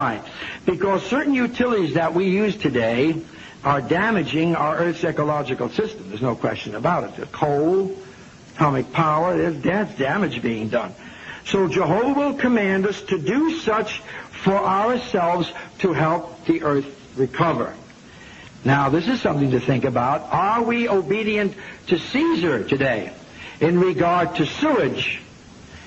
Right. Because certain utilities that we use today are damaging our Earth's ecological system. There's no question about it. The coal, atomic power, there's damage being done. So Jehovah will command us to do such for ourselves to help the Earth recover. Now, this is something to think about. Are we obedient to Caesar today in regard to sewage,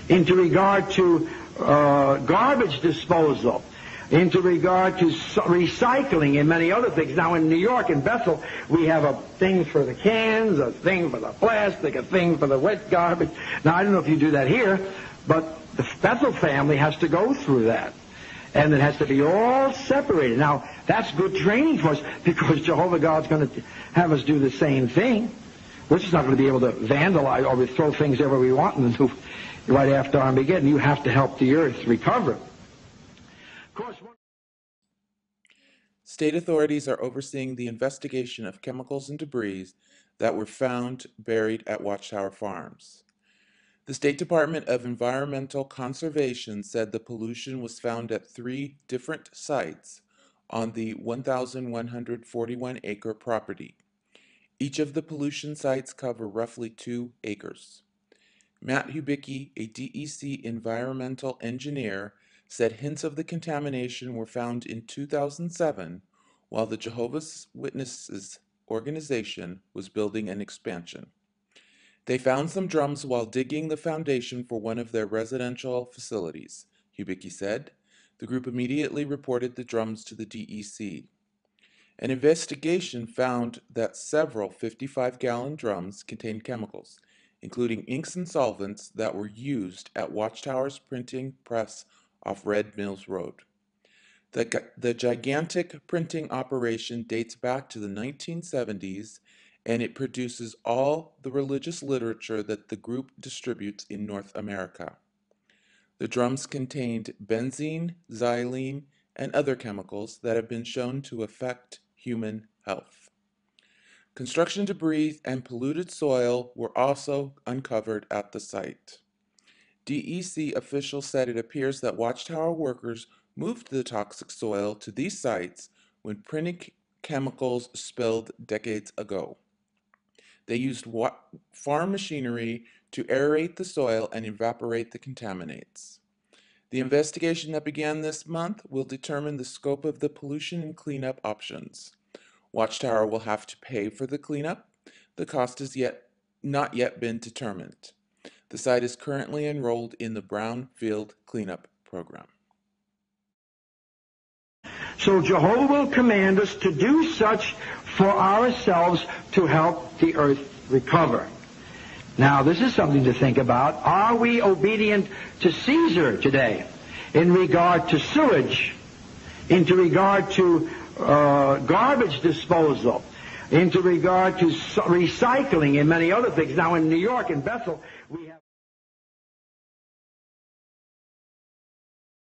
into regard to garbage disposal, into regard to recycling and many other things? Now, in New York, in Bethel, we have a thing for the cans, a thing for the plastic, a thing for the wet garbage. Now, I don't know if you do that here, but the Bethel family has to go through that. And it has to be all separated. Now, that's good training for us, because Jehovah God's going to have us do the same thing. We're just not going to be able to vandalize or throw things everywhere we want and do right after Armageddon. You have to help the earth recover. Of course, state authorities are overseeing the investigation of chemicals and debris that were found buried at Watchtower Farms. The State Department of Environmental Conservation said the pollution was found at 3 different sites on the 1,141-acre property. Each of the pollution sites cover roughly 2 acres. Matt Hubicki, a DEC environmental engineer, said hints of the contamination were found in 2007 while the Jehovah's Witnesses organization was building an expansion. They found some drums while digging the foundation for one of their residential facilities, Hubicki said. The group immediately reported the drums to the DEC. An investigation found that several 55-gallon drums contained chemicals, including inks and solvents that were used at Watchtower's printing press off Red Mills Road. The gigantic printing operation dates back to the 1970s, and it produces all the religious literature that the group distributes in North America. The drums contained benzene, xylene, and other chemicals that have been shown to affect human health. Construction debris and polluted soil were also uncovered at the site. DEC officials said it appears that Watchtower workers moved the toxic soil to these sites when printing chemicals spilled decades ago. They used farm machinery to aerate the soil and evaporate the contaminants. The investigation that began this month will determine the scope of the pollution and cleanup options. Watchtower will have to pay for the cleanup. The cost has not yet been determined. The site is currently enrolled in the Brownfield Cleanup Program. so Jehovah will command us to do such for ourselves to help the earth recover. Now, this is something to think about. Are we obedient to Caesar today in regard to sewage, into regard to garbage disposal, into regard to recycling and many other things? Now, in New York, in Bethel, we have